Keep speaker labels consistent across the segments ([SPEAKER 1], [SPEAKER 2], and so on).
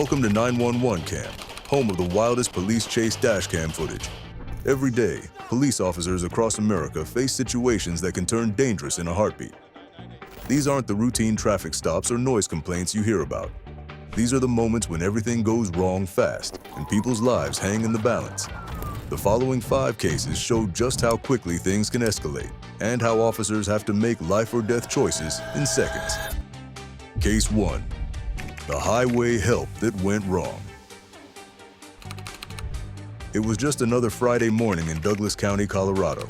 [SPEAKER 1] Welcome to 911 Cam, home of the wildest police chase dashcam footage. Every day, police officers across America face situations that can turn dangerous in a heartbeat. These aren't the routine traffic stops or noise complaints you hear about. These are the moments when everything goes wrong fast and people's lives hang in the balance. The following 5 cases show just how quickly things can escalate and how officers have to make life or death choices in seconds. Case 1. The highway help that went wrong. It was just another Friday morning in Douglas County, Colorado.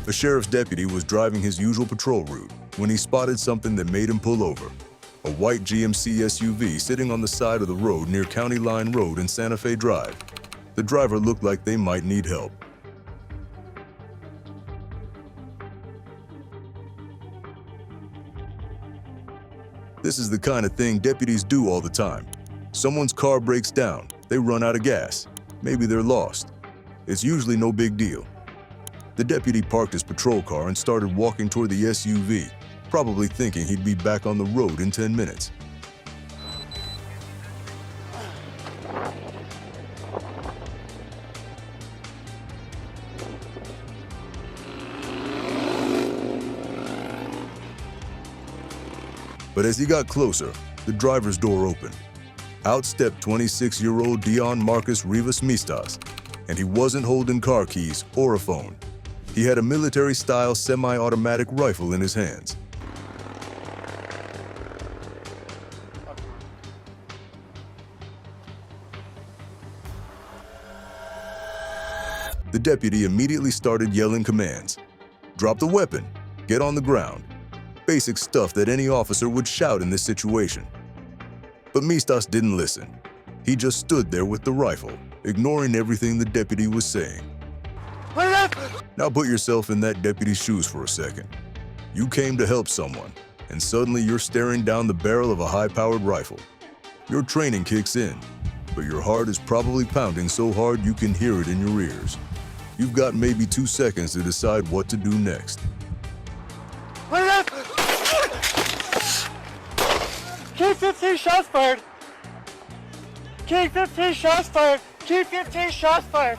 [SPEAKER 1] A sheriff's deputy was driving his usual patrol route when he spotted something that made him pull over. A white GMC SUV sitting on the side of the road near County Line Road and Santa Fe Drive. The driver looked like they might need help. This is the kind of thing deputies do all the time. Someone's car breaks down, they run out of gas. Maybe they're lost. It's usually no big deal. The deputy parked his patrol car and started walking toward the SUV, probably thinking he'd be back on the road in 10 minutes. But as he got closer, the driver's door opened. Out stepped 26-year-old Dion Marcus Rivas Mistas, and he wasn't holding car keys or a phone. He had a military-style semi-automatic rifle in his hands. The deputy immediately started yelling commands. Drop the weapon, get on the ground. Basic stuff that any officer would shout in this situation. But Mistas didn't listen. He just stood there with the rifle, ignoring everything the deputy was saying. Now put yourself in that deputy's shoes for a second. You came to help someone, and suddenly you're staring down the barrel of a high-powered rifle. Your training kicks in, but your heart is probably pounding so hard you can hear it in your ears. You've got maybe 2 seconds to decide what to do next.
[SPEAKER 2] K-15 shots fired! K-15 shots fired! K-15 shots fired!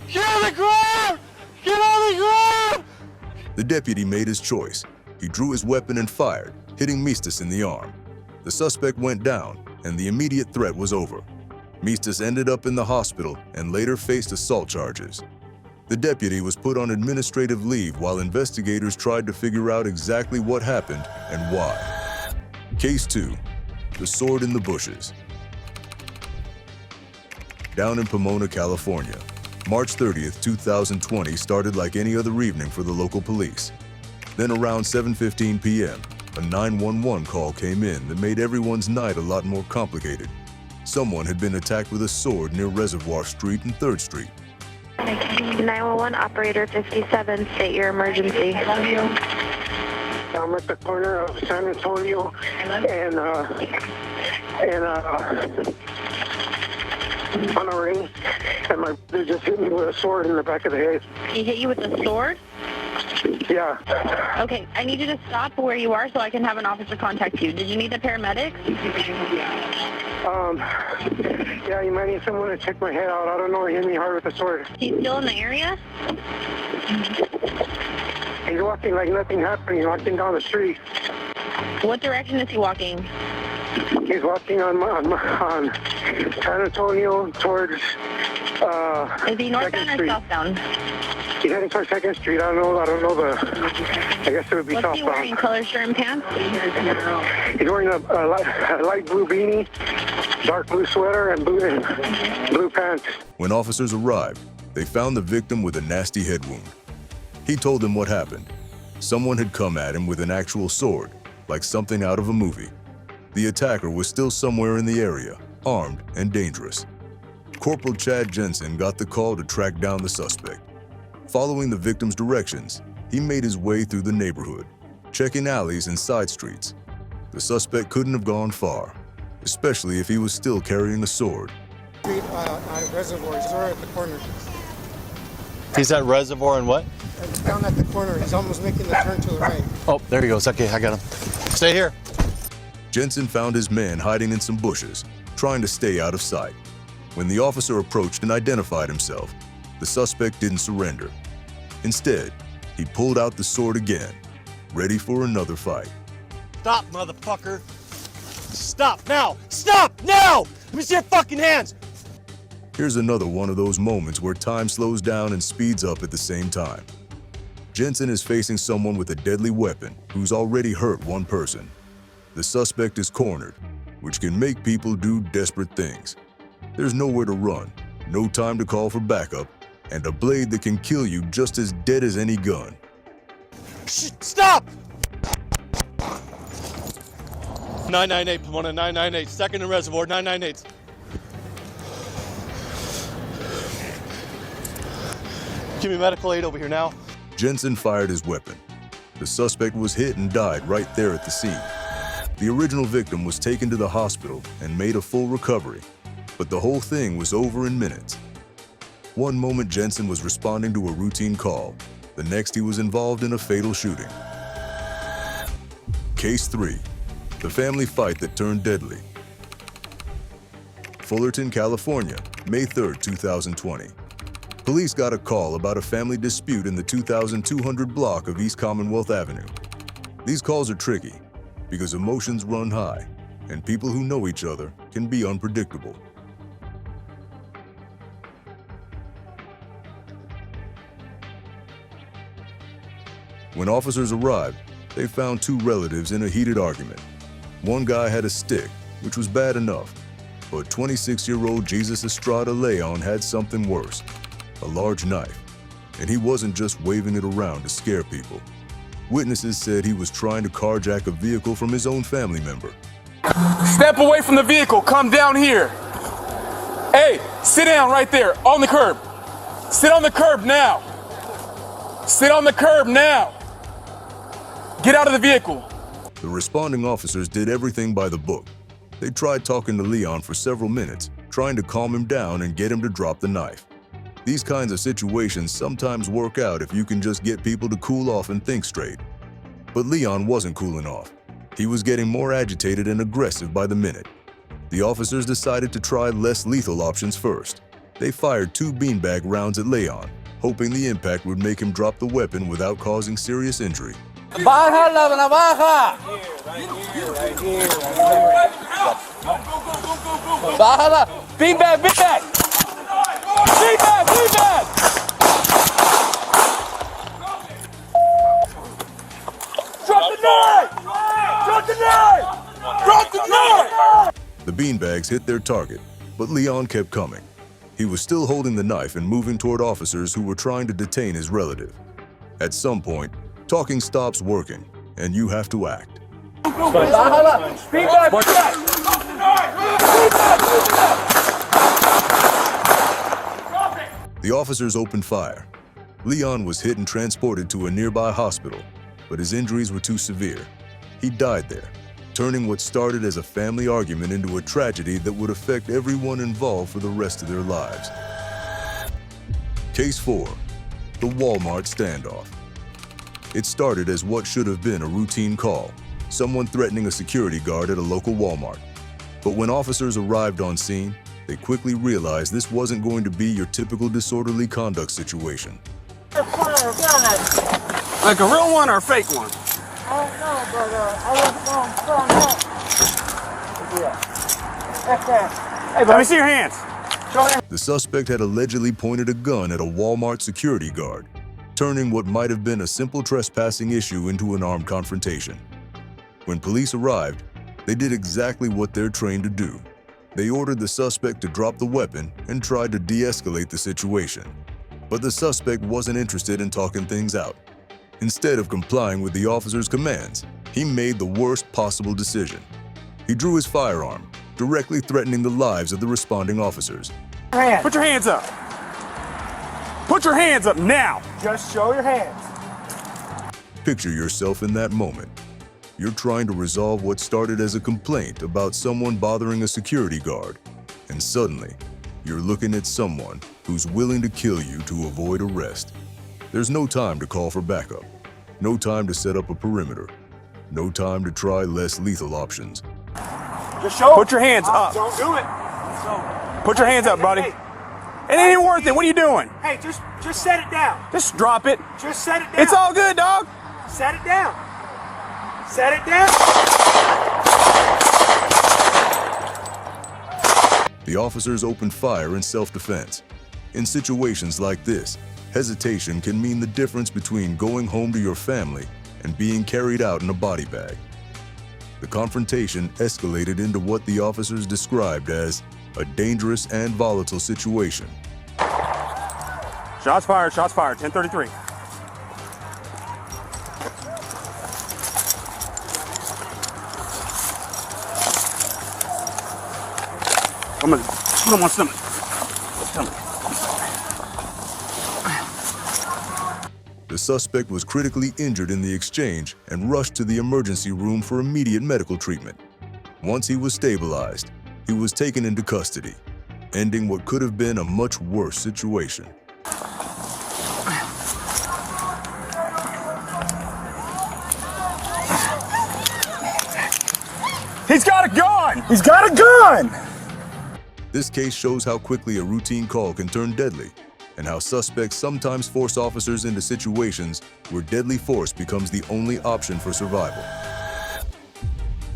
[SPEAKER 2] Get on the ground! Get on the ground!
[SPEAKER 1] The deputy made his choice. He drew his weapon and fired, hitting Mistas in the arm. The suspect went down, and the immediate threat was over. Mistas ended up in the hospital and later faced assault charges. The deputy was put on administrative leave while investigators tried to figure out exactly what happened and why. Case 2. The sword in the bushes. Down in Pomona, California, March 30th, 2020 started like any other evening for the local police. Then around 7:15 p.m., a 911 call came in that made everyone's night a lot more complicated. Someone had been attacked with a sword near Reservoir Street and 3rd Street.
[SPEAKER 3] 911 operator 57, state your emergency.
[SPEAKER 2] I love you. I'm at the corner of San Antonio and on a ring, and they just hit me with a sword in the back of the head.
[SPEAKER 3] He hit you with a sword?
[SPEAKER 2] Yeah.
[SPEAKER 3] Okay, I need you to stop where you are so I can have an officer contact you. Did you need the paramedics?
[SPEAKER 2] Yeah, you might need someone to check my head out. I don't know, he hit me hard with a sword.
[SPEAKER 3] He's still in the area?
[SPEAKER 2] He's walking like nothing happened. He's walking down the street.
[SPEAKER 3] What direction is he walking?
[SPEAKER 2] He's walking on San Antonio towards
[SPEAKER 3] Is he northbound or southbound?
[SPEAKER 2] He's heading towards 2nd Street. I don't know I guess it would be southbound.
[SPEAKER 3] What's he wearing, color shirt and pants?
[SPEAKER 2] He's wearing a light blue beanie, dark blue sweater, and blue pants.
[SPEAKER 1] When officers arrived, they found the victim with a nasty head wound. He told them what happened. Someone had come at him with an actual sword, like something out of a movie. The attacker was still somewhere in the area, armed and dangerous. Corporal Chad Jensen got the call to track down the suspect. Following the victim's directions, he made his way through the neighborhood, checking alleys and side streets. The suspect couldn't have gone far, especially if he was still carrying a sword.
[SPEAKER 2] Reservoir, he's right at the corner.
[SPEAKER 4] He's at Reservoir and what?
[SPEAKER 2] Down at the corner. He's almost making the turn to the right.
[SPEAKER 4] Oh, there he goes. Okay, I got him. Stay here.
[SPEAKER 1] Jensen found his man hiding in some bushes. trying to stay out of sight. When the officer approached and identified himself, the suspect didn't surrender. Instead, he pulled out the sword again, ready for another fight.
[SPEAKER 4] Stop, motherfucker. Stop now. Stop now. Let me see your fucking hands.
[SPEAKER 1] Here's another one of those moments where time slows down and speeds up at the same time. Jensen is facing someone with a deadly weapon who's already hurt one person. The suspect is cornered, which can make people do desperate things. There's nowhere to run, no time to call for backup, and a blade that can kill you just as dead as any gun.
[SPEAKER 4] Shh, stop! 998, one 998, second in reservoir, 998. Give me medical aid over here now.
[SPEAKER 1] Jensen fired his weapon. The suspect was hit and died right there at the scene. The original victim was taken to the hospital and made a full recovery, but the whole thing was over in minutes. One moment Jensen was responding to a routine call, the next he was involved in a fatal shooting. Case 3, the family fight that turned deadly. Fullerton, California, May 3, 2020. Police got a call about a family dispute in the 2200 block of East Commonwealth Avenue. These calls are tricky because emotions run high and people who know each other can be unpredictable. When officers arrived, they found two relatives in a heated argument. One guy had a stick, which was bad enough, but 26-year-old Jesus Estrada Leon had something worse. A large knife, and he wasn't just waving it around to scare people. Witnesses said he was trying to carjack a vehicle from his own family member.
[SPEAKER 5] Step away from the vehicle, come down here. Hey, sit down right there, on the curb. Sit on the curb now. Sit on the curb now. Get out of the vehicle.
[SPEAKER 1] The responding officers did everything by the book. They tried talking to Leon for several minutes, trying to calm him down and get him to drop the knife. These kinds of situations sometimes work out if you can just get people to cool off and think straight. But Leon wasn't cooling off. He was getting more agitated and aggressive by the minute. The officers decided to try less lethal options first. They fired 2 beanbag rounds at Leon, hoping the impact would make him drop the weapon without causing serious injury.
[SPEAKER 6] Baja la navaja. Baja la. Beanbag, beanbag. Beanbag, beanbag. Drop the knife. Drop the knife. Drop the knife.
[SPEAKER 1] The beanbags hit their target, but Leon kept coming. He was still holding the knife and moving toward officers who were trying to detain his relative. At some point, talking stops working, and you have to act.
[SPEAKER 6] Baja la. Beanbag, beanbag.
[SPEAKER 1] The officers opened fire. Leon was hit and transported to a nearby hospital, but his injuries were too severe. He died there, turning what started as a family argument into a tragedy that would affect everyone involved for the rest of their lives. Case 4, the Walmart standoff. It started as what should have been a routine call, someone threatening a security guard at a local Walmart. But when officers arrived on scene, they quickly realized this wasn't going to be your typical disorderly conduct situation.
[SPEAKER 5] Like a real one or a fake one?
[SPEAKER 6] Oh no, but I wasn't going.
[SPEAKER 5] Hey, let me see your hands.
[SPEAKER 1] The suspect had allegedly pointed a gun at a Walmart security guard, turning what might have been a simple trespassing issue into an armed confrontation. When police arrived, they did exactly what they're trained to do. They ordered the suspect to drop the weapon and tried to de-escalate the situation. But the suspect wasn't interested in talking things out. Instead of complying with the officer's commands, he made the worst possible decision. He drew his firearm, directly threatening the lives of the responding officers.
[SPEAKER 5] Put your hands up. Put your hands up now.
[SPEAKER 6] Just show your hands.
[SPEAKER 1] Picture yourself in that moment. You're trying to resolve what started as a complaint about someone bothering a security guard, and suddenly, you're looking at someone who's willing to kill you to avoid arrest. There's no time to call for backup, no time to set up a perimeter, no time to try less lethal options.
[SPEAKER 6] Just show.
[SPEAKER 5] Put your hands up.
[SPEAKER 6] Don't do it.
[SPEAKER 5] Put your hands up, buddy.
[SPEAKER 6] Hey.
[SPEAKER 5] It ain't even worth it. What are you doing?
[SPEAKER 6] Hey, just set it down.
[SPEAKER 5] Just drop it.
[SPEAKER 6] Just set it down.
[SPEAKER 5] It's all good, dog.
[SPEAKER 6] Set it down. Set it down.
[SPEAKER 1] The officers opened fire in self-defense. In situations like this, hesitation can mean the difference between going home to your family and being carried out in a body bag. The confrontation escalated into what the officers described as a dangerous and volatile situation.
[SPEAKER 5] Shots fired, 1033. Come on, put him on stomach.
[SPEAKER 1] The suspect was critically injured in the exchange and rushed to the emergency room for immediate medical treatment. Once he was stabilized, he was taken into custody, ending what could have been a much worse situation.
[SPEAKER 5] He's got a gun! He's got a gun!
[SPEAKER 1] This case shows how quickly a routine call can turn deadly, and how suspects sometimes force officers into situations where deadly force becomes the only option for survival.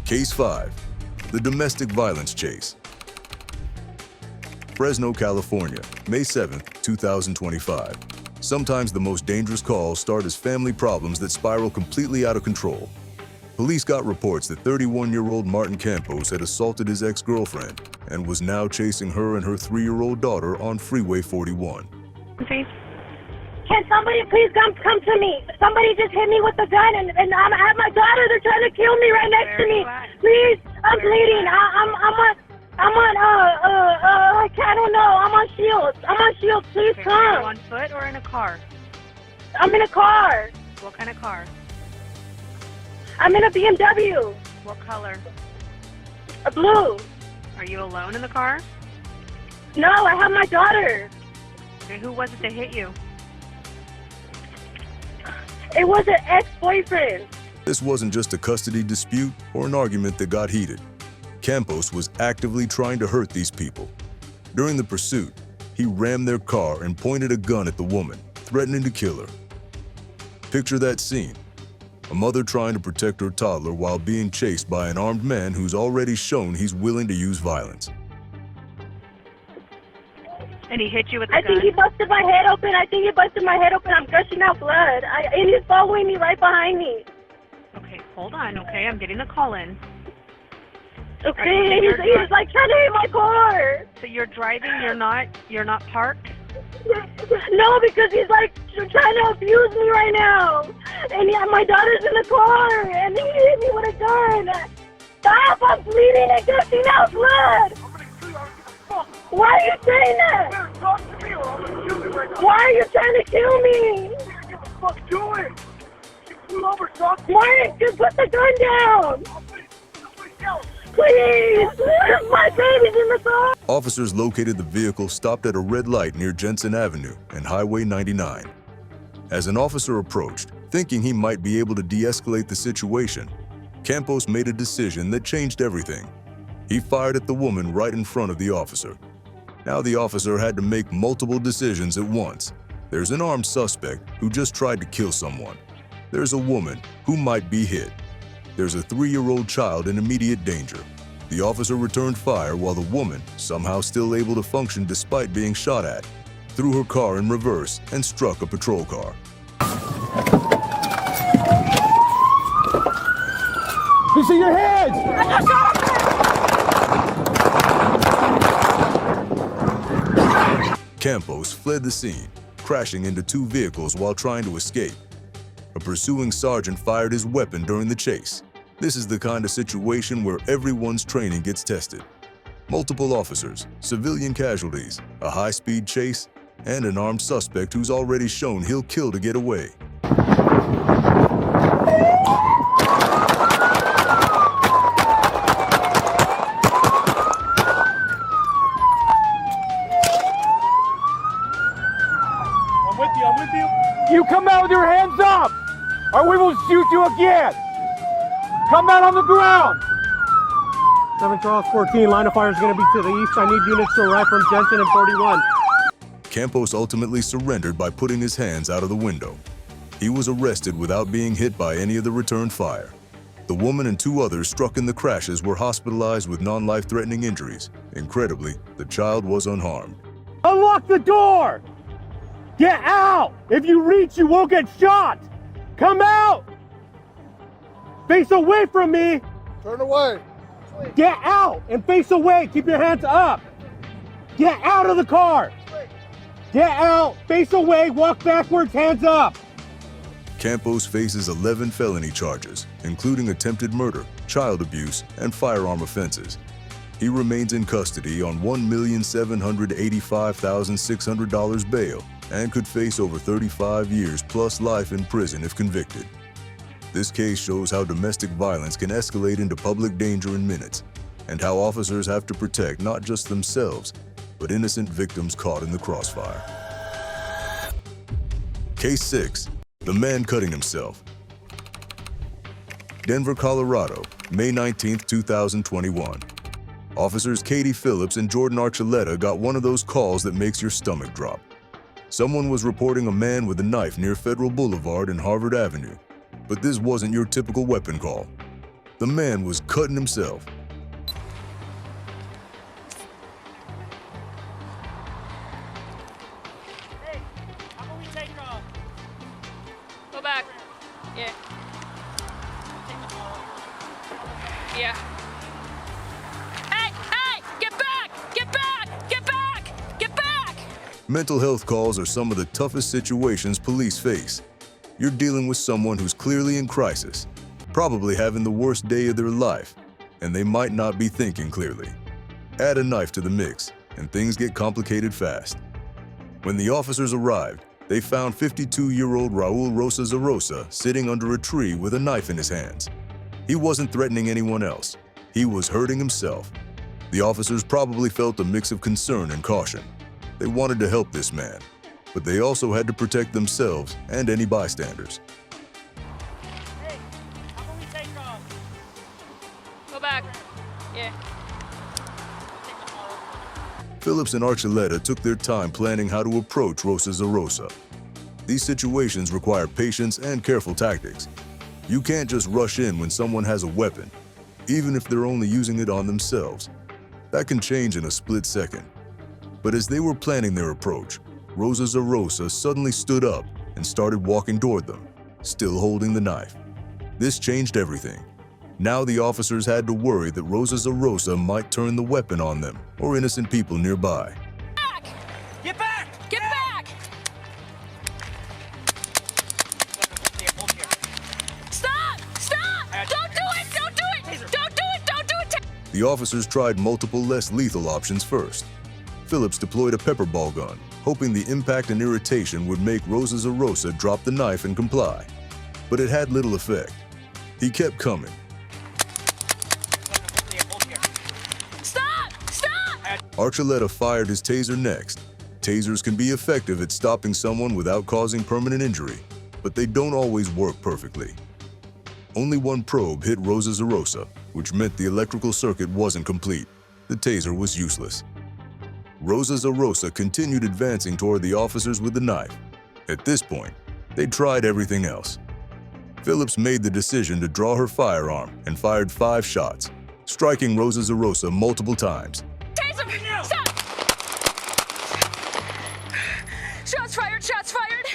[SPEAKER 1] Case 5. The domestic violence chase. Fresno, California, May 7, 2025. Sometimes the most dangerous calls start as family problems that spiral completely out of control. Police got reports that 31-year-old Martin Campos had assaulted his ex-girlfriend and was now chasing her and her 3-year-old daughter on Freeway 41.
[SPEAKER 3] Okay.
[SPEAKER 7] Can somebody please come to me? Somebody just hit me with a gun and I'm at my daughter. They're trying to kill me right next to me. Please, I'm bleeding. I don't know. I'm on shields. Please
[SPEAKER 3] Okay,
[SPEAKER 7] come.
[SPEAKER 3] are you on foot or in a car?
[SPEAKER 7] I'm in a car.
[SPEAKER 3] What kind of car?
[SPEAKER 7] I'm in a BMW.
[SPEAKER 3] What color?
[SPEAKER 7] A blue.
[SPEAKER 3] Are you alone in the car?
[SPEAKER 7] No, I have my daughter.
[SPEAKER 3] Okay, who was it that hit you?
[SPEAKER 7] It was an ex-boyfriend.
[SPEAKER 1] This wasn't just a custody dispute or an argument that got heated. Campos was actively trying to hurt these people. During the pursuit, he rammed their car and pointed a gun at the woman, threatening to kill her. Picture that scene. A mother trying to protect her toddler while being chased by an armed man who's already shown he's willing to use violence.
[SPEAKER 3] And he hit you with a
[SPEAKER 7] I
[SPEAKER 3] gun?
[SPEAKER 7] think he busted my head open. I'm gushing out blood. And he's following me right behind me.
[SPEAKER 3] Okay, hold on, okay? I'm getting the call in.
[SPEAKER 7] Okay, he's like trying to hit my car.
[SPEAKER 3] So you're driving, you're not parked?
[SPEAKER 7] No, because he's like trying to abuse me right now. And my daughter's in the car, and he hit me with a gun. Stop, I'm bleeding and gushing out blood. Why are you saying that? Why are you trying to kill me?
[SPEAKER 2] What the fuck doing? Pull over, talk to
[SPEAKER 7] Why did you put the gun down? Please, my baby's in the car.
[SPEAKER 1] Officers located the vehicle stopped at a red light near Jensen Avenue and Highway 99. As an officer approached, thinking he might be able to de-escalate the situation, Campos made a decision that changed everything. He fired at the woman right in front of the officer. Now the officer had to make multiple decisions at once. There's an armed suspect who just tried to kill someone. There's a woman who might be hit. There's a 3-year-old child in immediate danger. The officer returned fire while the woman, somehow still able to function despite being shot at, threw her car in reverse and struck a patrol car.
[SPEAKER 6] You see your heads!
[SPEAKER 1] Campos fled the scene, crashing into 2 vehicles while trying to escape. A pursuing sergeant fired his weapon during the chase. This is the kind of situation where everyone's training gets tested. Multiple officers, civilian casualties, a high-speed chase, and an armed suspect who's already shown he'll kill to get away.
[SPEAKER 6] I'm with you. You come out with your hands up, or we will shoot you again. Come out on the ground.
[SPEAKER 8] 7 Charles 14, line of fire is going to be to the east. I need units to arrive from Jensen and 41.
[SPEAKER 1] Campos ultimately surrendered by putting his hands out of the window. He was arrested without being hit by any of the return fire. The woman and 2 others struck in the crashes were hospitalized with non-life-threatening injuries. Incredibly, the child was unharmed.
[SPEAKER 8] Unlock the door! Get out! If you reach, you won't get shot! Come out! Face away from me!
[SPEAKER 6] Turn away.
[SPEAKER 8] Get out and face away! Keep your hands up! Get out of the car! Get out! Face away! Walk backwards! Hands up!
[SPEAKER 1] Campos faces 11 felony charges, including attempted murder, child abuse, and firearm offenses. He remains in custody on $1,785,600 bail and could face over 35 years plus life in prison if convicted. This case shows how domestic violence can escalate into public danger in minutes, and how officers have to protect not just themselves, but innocent victims caught in the crossfire. Case 6. The man cutting himself. Denver, Colorado, May 19, 2021. Officers Katie Phillips and Jordan Archuleta got one of those calls that makes your stomach drop. Someone was reporting a man with a knife near Federal Boulevard and Harvard Avenue. But this wasn't your typical weapon call. The man was cutting himself.
[SPEAKER 9] Hey, how about we take go back. Yeah. Yeah. Hey, hey, get back! Get back! Get back! Get back!
[SPEAKER 1] Mental health calls are some of the toughest situations police face. You're dealing with someone who's clearly in crisis, probably having the worst day of their life, and they might not be thinking clearly. Add a knife to the mix, and things get complicated fast. When the officers arrived, they found 52-year-old Raul Rosas Arosa sitting under a tree with a knife in his hands. He wasn't threatening anyone else. He was hurting himself. The officers probably felt a mix of concern and caution. They wanted to help this man, but they also had to protect themselves and any bystanders.
[SPEAKER 9] Hey, how about we take go back. Yeah.
[SPEAKER 1] Phillips and Archuleta took their time planning how to approach Rosas Arosa. These situations require patience and careful tactics. You can't just rush in when someone has a weapon, even if they're only using it on themselves. That can change in a split second. But as they were planning their approach, Rosas Arosa suddenly stood up and started walking toward them, still holding the knife. This changed everything. Now the officers had to worry that Rosas Arosa might turn the weapon on them or innocent people nearby.
[SPEAKER 9] Back! Get back! Get back! Stop! Stop! Don't do it! Don't do it! Don't do it! Don't do it!
[SPEAKER 1] The officers tried multiple less lethal options first. Phillips deployed a pepper ball gun, hoping the impact and irritation would make Rosas Arosa drop the knife and comply. But it had little effect. He kept coming.
[SPEAKER 9] Stop! Stop!
[SPEAKER 1] Archuleta fired his taser next. Tasers can be effective at stopping someone without causing permanent injury, but they don't always work perfectly. Only one probe hit Rosas Arosa, which meant the electrical circuit wasn't complete. The taser was useless. Rosas Arosa continued advancing toward the officers with the knife. At this point, they tried everything else. Phillips made the decision to draw her firearm and fired 5 shots, striking Rosas Arosa multiple times.
[SPEAKER 9] Taser! Stop! Shots fired! Shots fired!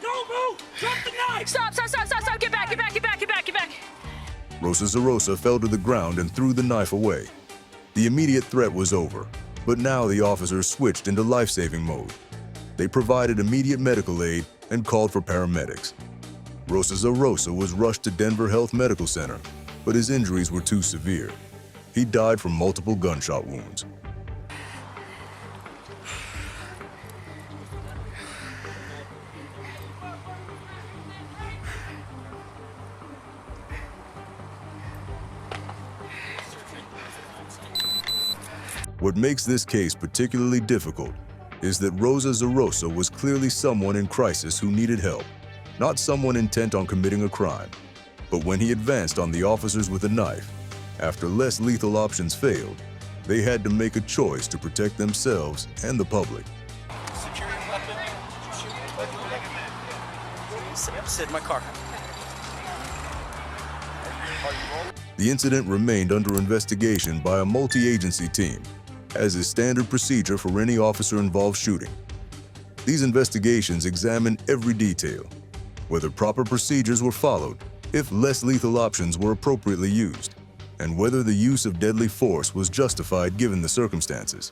[SPEAKER 6] Don't move! Drop the knife!
[SPEAKER 9] Stop! Stop! Stop! Stop! Stop! Get back! Get back! Get back! Get back! Get back!
[SPEAKER 1] Rosas Arosa fell to the ground and threw the knife away. The immediate threat was over, but now the officers switched into life-saving mode. They provided immediate medical aid and called for paramedics. Rosas Arosa was rushed to Denver Health Medical Center, but his injuries were too severe. He died from multiple gunshot wounds. What makes this case particularly difficult is that Rosas Arosa was clearly someone in crisis who needed help, not someone intent on committing a crime. But when he advanced on the officers with a knife, after less lethal options failed, they had to make a choice to protect themselves and the public.
[SPEAKER 4] Sit in my car.
[SPEAKER 1] The incident remained under investigation by a multi-agency team, as is standard procedure for any officer-involved shooting. These investigations examine every detail, whether proper procedures were followed, if less lethal options were appropriately used, and whether the use of deadly force was justified given the circumstances.